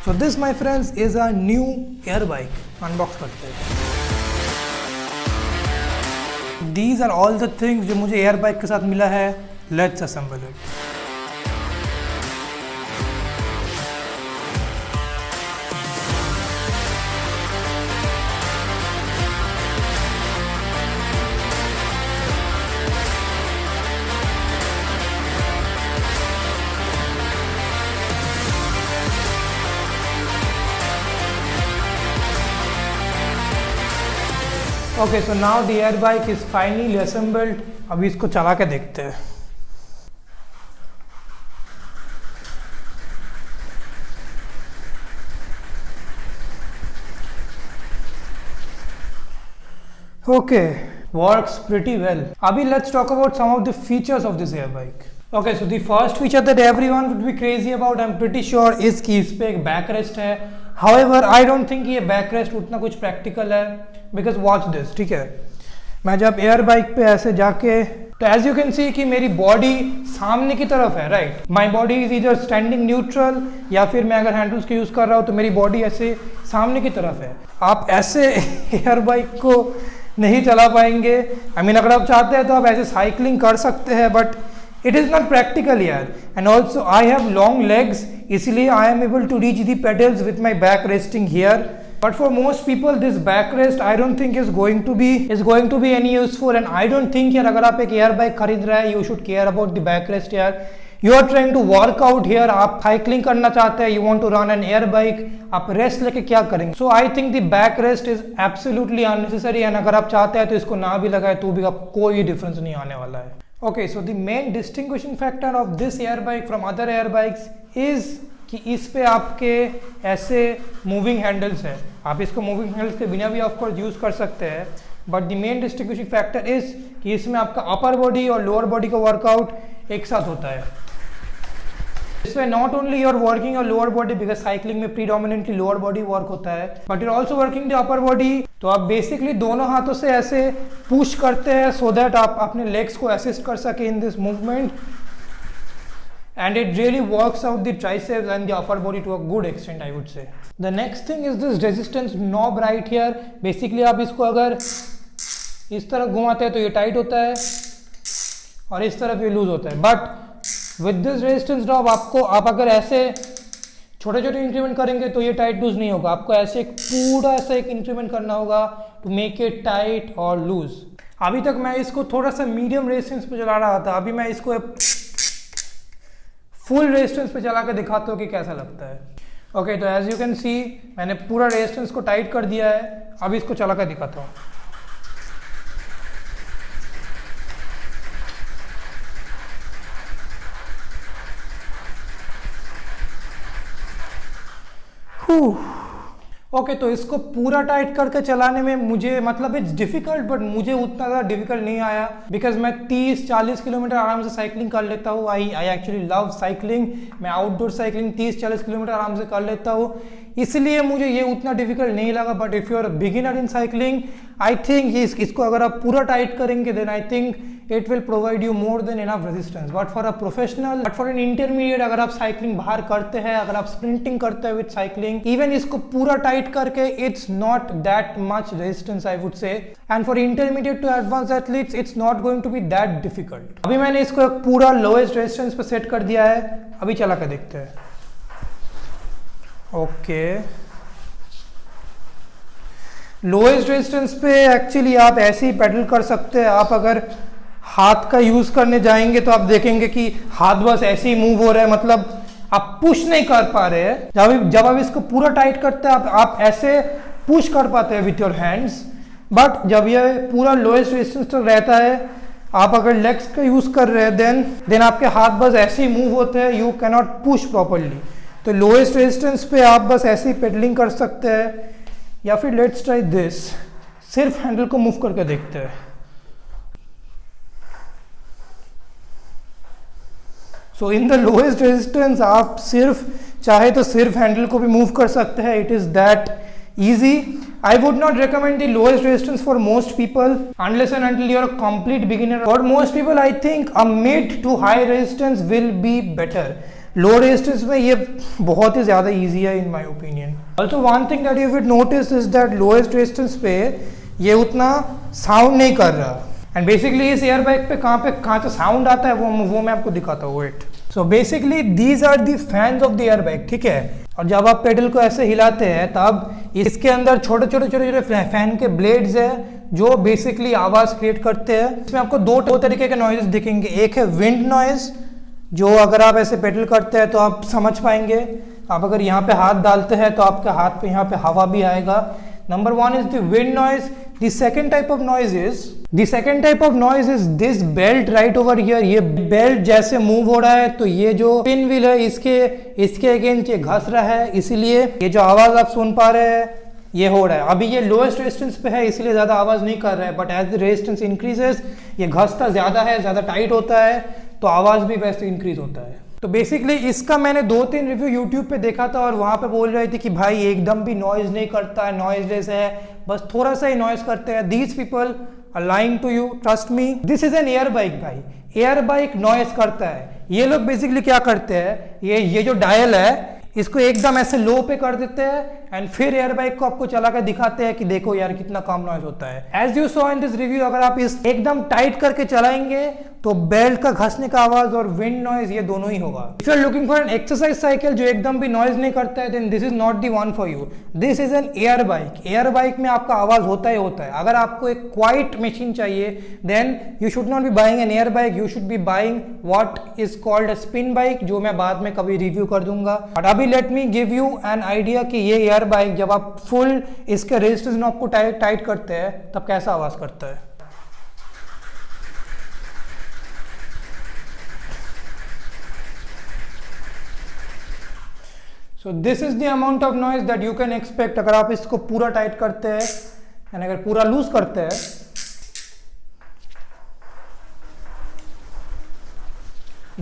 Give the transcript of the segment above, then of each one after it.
So this my friends is a new air bike. Unbox करते हैं. These are all the things जो मुझे air bike के साथ मिला है. Let's assemble it. Okay, so now the air bike is finally assembled. अभी इसको चला के देखते हैं. Okay, works pretty well. Abhi let's talk about some of the features of this air bike. Okay, so the first feature that everyone would be crazy about, I'm pretty sure, is कि इस पे एक backrest है. However, I don't think ये backrest उतना कुछ practical है. Because watch this, ठीक है. मैं जब एयर बाइक पे ऐसे जाके, तो as you can see कि मेरी बॉडी सामने की तरफ है, राइट. माई बॉडी इज इधर स्टैंडिंग न्यूट्रल, या फिर मैं अगर हैंडल्स के यूज कर रहा हूँ तो मेरी बॉडी ऐसे सामने की तरफ है. आप ऐसे एयर बाइक को नहीं चला पाएंगे. I mean, अगर आप चाहते हैं तो आप ऐसे साइकिलिंग कर सकते हैं, but it is not practical यार. And also I have long legs, इसलिए I am able to reach the pedals with my back resting here. But for most people this backrest I don't think is going to be any useful. And I don't think यार अगर आप एक air bike खरीद रहे हैं you should care about the backrest यार. You are trying to work out here, आप cycling करना चाहते हैं, you want to run an air bike, आप रेस्ट लेके क्या करेंगे. So I think the backrest is absolutely unnecessary. and अगर आप चाहते हैं तो इसको ना भी लगाए तो भी आपको कोई डिफरेंस नहीं आने वाला है. Okay, so the main distinguishing factor of this air bike from other air bikes is कि इस पे आपके ऐसे मूविंग हैंडल्स हैं. आप इसको मूविंग हैंडल्स के बिना भी ऑफ कोर्स यूज़ कर सकते हैं, but the main distinguishing factor is कि इसमें आपका अपर बॉडी और लोअर बॉडी का वर्कआउट एक साथ होता है. इसमें not only you're working your lower body, because cycling में प्रीडोमिनेंटली लोअर बॉडी वर्क होता है, but you're also working the upper body. तो आप बेसिकली दोनों हाथों से ऐसे पुश करते हैं सो दैट आप अपने लेग्स को असिस्ट कर सके in this movement. And it really works out the triceps and the upper body to a good extent, I would say. The next thing is this resistance knob right here. Basically आप इसको अगर इस तरफ घुमाते हैं तो ये tight होता है और इस तरफ ये लूज होता है. But with this resistance knob आप अगर ऐसे छोटे छोटे इंक्रीमेंट करेंगे तो ये टाइट लूज नहीं होगा. आपको ऐसे पूरा ऐसा एक इंक्रीमेंट करना होगा टू मेक इट टाइट और लूज. अभी तक मैं इसको थोड़ा सा मीडियम रेजिस्टेंस पे चला रहा था. अभी मैं इसको फुल रेजिस्टेंस पे चला के दिखाता हूँ कि कैसा लगता है. ओके, तो एज यू कैन सी मैंने पूरा रेजिस्टेंस को टाइट कर दिया है. अभी इसको चला के दिखाता हूँ. ओके, तो इसको पूरा टाइट करके चलाने में मुझे मतलब इट्स डिफिकल्ट, बट मुझे उतना ज़्यादा डिफिकल्ट नहीं आया, बिकॉज मैं 30-40 किलोमीटर आराम से साइकिलिंग कर लेता हूँ. I actually love cycling. मैं आउटडोर साइकिलिंग 30-40 किलोमीटर आराम से कर लेता हूँ, इसलिए मुझे ये उतना डिफिकल्ट नहीं लगा. But if you are beginner in cycling, I think इसको अगर आप पूरा टाइट करेंगे then I think it will provide you more than enough resistance. But for a professional, but for an intermediate, अगर आप साइकिलिंग बाहर करते हैं, अगर आप स्प्रिंटिंग करते हैं विद साइकिलिंग, इवन इसको पूरा टाइट करके it's not that much resistance I would say. And for intermediate to advance athletes it's not going to be that difficult. अभी मैंने इसको एक पूरा लोएस्ट रेजिस्टेंस पे सेट कर दिया है. अभी चला के देखते हैं. ओके, लोएस्ट रेजिस्टेंस पे एक्चुअली आप ऐसे ही पेडल कर सकते हैं. आप अगर हाथ का यूज करने जाएंगे तो आप देखेंगे कि हाथ बस ऐसे ही मूव हो रहा है, मतलब आप पुश नहीं कर पा रहे हैं. जब आप इसको पूरा टाइट करते हैं आप ऐसे पुश कर पाते हैं विथ योर हैंड्स. बट जब ये पूरा लोएस्ट रेजिस्टेंस तक रहता है, आप अगर लेग्स का यूज कर रहे हैं देन आपके हाथ बस ऐसे ही मूव होते हैं. You cannot push properly. तो लोएस्ट रेजिस्टेंस पे आप बस ऐसे ही पेडलिंग कर सकते हैं. या फिर लेट्स ट्राई दिस, सिर्फ हैंडल को मूव करके देखते हैं. सो इन द लोएस्ट रेजिस्टेंस आप चाहे तो सिर्फ हैंडल को भी मूव कर सकते हैं. It is that easy. I would not recommend the lowest resistance for most people unless and until you are a complete beginner. For most people, I think a mid to high resistance will be better. लो resistance में ये बहुत ही ज़्यादा easy है in my opinion. Also one thing that you will notice is that lowest resistance पे ये उतना साउंड नहीं कर रहा। एंड बेसिकली इस एयर बाइक पे कहाँ से साउंड आता है वो मैं आपको दिखाता हूँ। Wait, so basically these are the fans of the air bike, ठीक है। और जब आप पेडल को ऐसे हिलाते हैं तब इसके अंदर छोटे छोटे फैन के ब्लेड्स है जो बेसिकली आवाज़ क्रिएट करते हैं। इसमें आपको दो तरीके के नॉइजेस दिखेंगे। एक है विंड नॉइज, जो अगर आप ऐसे पेडल करते हैं तो आप समझ पाएंगे। आप अगर यहाँ पे हाथ डालते हैं तो आपके हाथ पे यहाँ पे हवा भी आएगा। Number one is the wind noise. The second type of noise is this belt right over here। ये बेल्ट जैसे मूव हो रहा है तो ये जो पिन व्हील है इसके अगेंस्ट ये घस रहा है, इसीलिए ये जो आवाज आप सुन पा रहे हैं ये हो रहा है। अभी ये लोएस्ट रेजिस्टेंस पे है इसलिए ज्यादा आवाज नहीं कर रहा है, but as the resistance increases ये घसता ज्यादा है, ज्यादा टाइट होता है तो आवाज भी वैसे इंक्रीज होता है। तो बेसिकली इसका मैंने 2-3 रिव्यू यूट्यूब पे देखा था और वहाँ पे बोल रहे थे कि भाई एकदम भी नॉइज नहीं करता है, नॉइजलेस है, बस थोड़ा सा ही नॉइज करते हैं। These people are lying to you, trust me, this is an air bike भाई। एयर बाइक नॉइज करता है। ये लोग बेसिकली क्या करते हैं, ये जो डायल है इसको एकदम ऐसे लो पे कर देते हैं एंड फिर एयर बाइक को आपको चला कर दिखाते हैं कि देखो यार कितना कम नॉइज होता है। As you saw in this review, अगर आप इस एकदम टाइट करके चलाएंगे तो बेल्ट का घसने का आवाज और विंड नॉइज ये दोनों ही होगा। If you are looking for an exercise cycle जो एकदम भी नॉइज नहीं करता है, then this is not the one for you. This is an air bike. Air bike में आपका आवाज होता ही होता है। अगर आपको एक क्वाइट मशीन चाहिए then you should not be buying an air bike, you should be buying what is called a spin bike, जो मैं बाद में कभी रिव्यू कर दूंगा। बट अभी let me give you an idea कि ये एयर बाइक जब आप फुल इसके रेजिस्टेंस नॉब को टाइट करते हैं तब कैसा आवाज करता है। So this is the amount of noise that you can expect अगर आप इसको पूरा टाइट करते हैं एंड अगर पूरा लूज करते हैं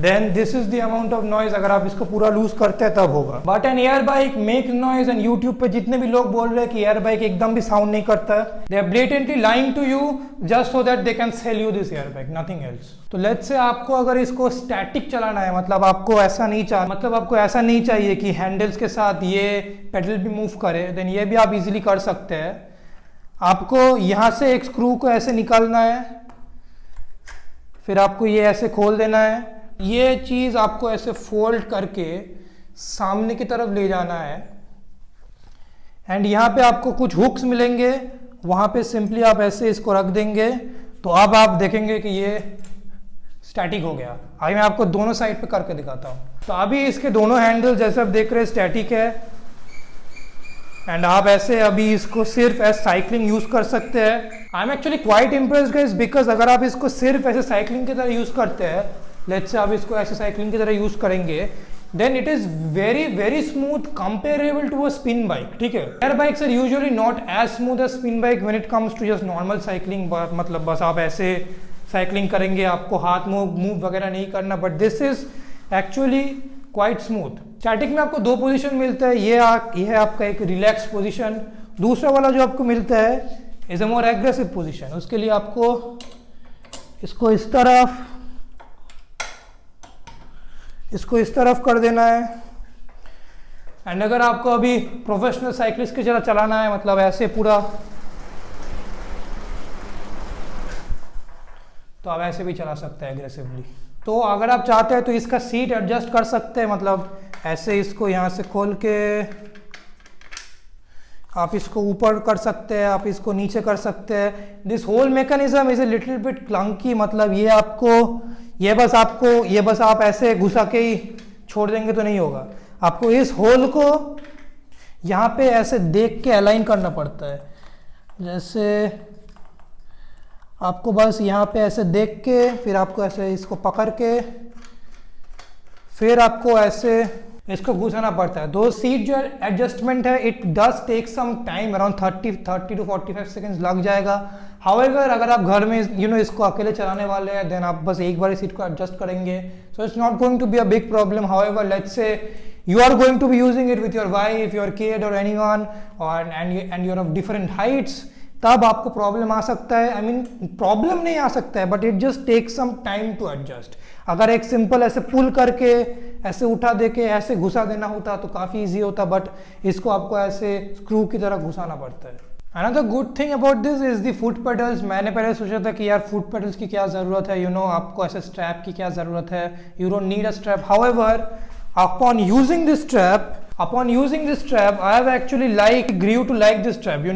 then this is the amount of noise अगर आप इसको पूरा लूज करते हैं तब होगा। But an air bike make noise and YouTube पे जितने भी लोग बोल रहे हैं कि एयर बाइक एकदम भी साउंड नहीं करता है, they are blatantly lying to you just so that they can sell you this air bike, nothing else. तो लेट्स से आपको अगर इसको स्टैटिक चलाना है, मतलब आपको ऐसा नहीं चाहिए कि हैंडल्स के साथ ये पेडल भी मूव करे, देन ये भी आप इजीली कर सकते हैं। आपको यहाँ से एक स्क्रू को ऐसे निकालना है, फिर आपको ये ऐसे खोल देना है। ये चीज़ आपको ऐसे फोल्ड करके सामने की तरफ ले जाना है एंड यहाँ पे आपको कुछ हुक्स मिलेंगे, वहाँ पे सिंपली आप ऐसे इसको रख देंगे तो अब आप देखेंगे कि ये स्टैटिक हो गया। अभी मैं आपको दोनों साइड पे करके दिखाता हूँ। तो अभी इसके दोनों हैंडल जैसे आप देख रहे हैं स्टैटिक है एंड आप ऐसे अभी इसको सिर्फ एज साइकिलिंग यूज कर सकते हैं। I am actually quite impressed guys because अगर आप इसको सिर्फ ऐसे साइकिलिंग की तरह यूज करते हैं, लेट्स से आप इसको ऐसे साइकिलिंग की तरह यूज करेंगे, then it is very very smooth comparable to a spin bike, ठीक है। Air bikes are usually not as smooth as spin bike when it comes to just normal cycling, मतलब बस आप ऐसे साइकिलिंग करेंगे, आपको हाथ मूव वगैरह नहीं करना, but this is actually quite smooth. Static में आपको 2 पोजीशन मिलता है, ये है आपका एक रिलैक्स पोजीशन, दूसरा वाला जो आपको मिलता है is a more aggressive position. उसके लिए आपको इसको इस तरफ कर देना है एंड अगर आपको अभी प्रोफेशनल साइकिलिस्ट की तरह चलाना है, मतलब ऐसे पूरा, तो आप ऐसे भी चला सकते हैं एग्रेसिवली। तो अगर आप चाहते हैं तो इसका सीट एडजस्ट कर सकते हैं, मतलब ऐसे इसको यहाँ से खोल के आप इसको ऊपर कर सकते हैं, आप इसको नीचे कर सकते हैं। This whole mechanism is a little bit clunky, मतलब ये बस आप ऐसे घुसा के ही छोड़ देंगे तो नहीं होगा। आपको इस होल को यहाँ पे ऐसे देख के अलाइन करना पड़ता है, जैसे आपको बस यहाँ पे ऐसे देख के फिर आपको ऐसे इसको पकड़ के फिर आपको ऐसे इसको घुसाना पड़ता है। दो सीट जो एडजस्टमेंट है it does take some time, around 30 to 45 seconds लग जाएगा। हाउएवर अगर आप घर में इसको अकेले चलाने वाले हैं देन आप बस एक बार सीट को एडजस्ट करेंगे, so it's not going to be a big problem. However let's say you are going to be using it with your wife, your kid or anyone, and you're of different heights, तब आपको problem आ सकता है। I mean problem नहीं आ सकता है, but it just take some time to adjust. अगर एक सिंपल ऐसे पुल करके ऐसे उठा दे के ऐसे घुसा देना होता तो काफ़ी ईजी होता, बट इसको आपको ऐसे स्क्रू की तरह घुसाना पड़ता है। Another good thing about this is the foot pedals। मैंने पहले सोचा था कि यार फुट पेडल्स की क्या ज़रूरत है, आपको ऐसे स्ट्रैप की क्या ज़रूरत है, you don't need a strap. However upon using this strap I have actually grew to like this strap,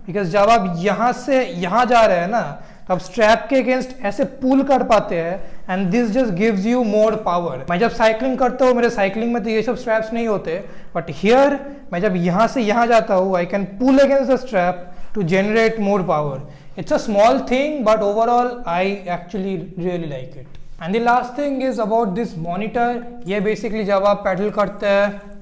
because जब आप यहाँ से यहाँ जा रहे हैं ना, तो आप स्ट्रैप के अगेंस्ट ऐसे पुल कर पाते हैं, and this just gives you more power. मैं जब साइकिलिंग करता हूँ, मेरे साइकिलिंग में तो ये सब स्ट्रैप्स नहीं होते, बट हियर मैं जब यहाँ से यहाँ जाता हूँ, I can pull against the strap to generate more power. It's a small thing, but overall I actually really like it. And the last thing is about this monitor. ये basically जब आप पैडल करते हैं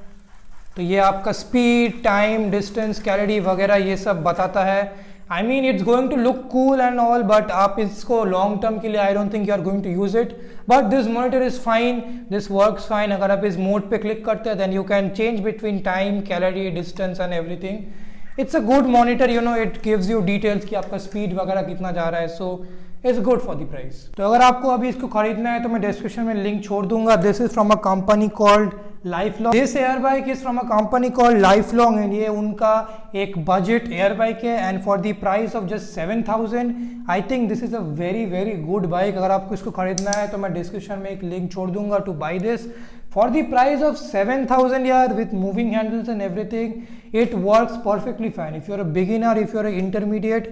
तो ये आपका speed, time, distance, calorie वगैरह ये सब बताता है। I mean it's going to look cool and all, but आप इसको लॉन्ग टर्म के लिए I don't think you are going to use it, but this monitor is fine, this works fine. अगर आप इस मोड पे क्लिक करते हैं, then you can change between time, calorie, distance and everything. It's a good monitor, it gives you details कि आपका speed वगैरह कितना जा रहा है, so it's good for the price. तो अगर आपको अभी इसको खरीदना है तो मैं डिस्क्रिप्शन में लिंक छोड़ दूंगा। This is from a company called lifelong. This air bike is from a company called lifelong, and ये उनका एक बजट एयर बाइक है, and for the price of just 7000 I think this is a very very good bike. अगर आपको इसको खरीदना है तो मैं डिस्क्रिप्शन में एक लिंक छोड़ दूंगा two by this. For the price of 7000 yaar, with moving handles and everything, it works perfectly fine. If you're a beginner, if you're an intermediate,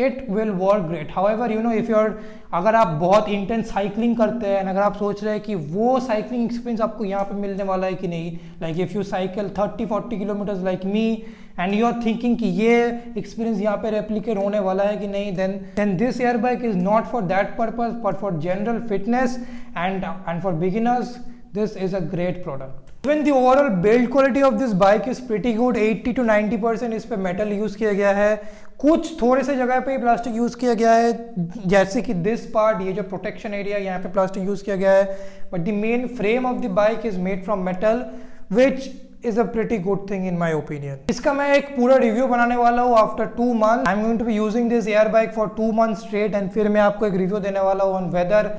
it will work great. However, if you're अगर आप बहुत intense cycling करते हैं, अगर आप सोच रहे हैं कि वो साइकिलिंग एक्सपीरियंस आपको यहाँ पे मिलने वाला है कि नहीं, like if you cycle 30-40 kilometres like me and you are thinking कि ये एक्सपीरियंस यहाँ पे रेप्लिकेट होने वाला है कि नहीं, then this air bike is not for that purpose, but for general fitness and for beginners this is a great product. Even the overall build quality of this bike is pretty good. 80 to 90% इस पे metal use किया गया है, कुछ थोड़े से जगह पे प्लास्टिक यूज़ किया गया है, जैसे कि दिस पार्ट, ये जो प्रोटेक्शन एरिया, यहाँ पे प्लास्टिक यूज़ किया गया है, but the main frame of the bike is made from metal, which is a pretty good thing in my opinion. इसका मैं एक पूरा रिव्यू बनाने वाला हूँ after 2 months. I'm going to be using this air bike for 2 months straight, and फिर मैं आपको एक रिव्यू देने वाला हूँ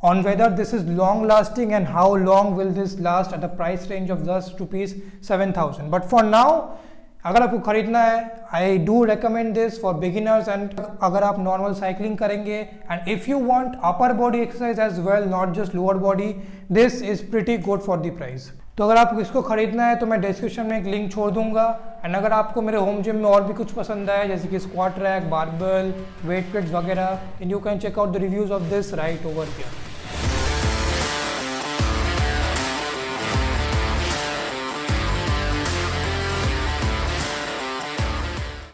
on whether this is long lasting and how long will this last at the price range of just rupees 7000. But for now, अगर आपको खरीदना है, I do recommend this for beginners, and अगर आप नॉर्मल साइकिलिंग करेंगे and if you want upper body exercise as well, not just lower body, this is pretty good for the price. तो अगर आपको इसको खरीदना है तो मैं डिस्क्रिप्शन में एक लिंक छोड़ दूंगा, एंड अगर आपको मेरे होम जिम में और भी कुछ पसंद आए, जैसे कि squat rack, barbell, weight plates वगैरह, and you can check out the reviews of this right over here.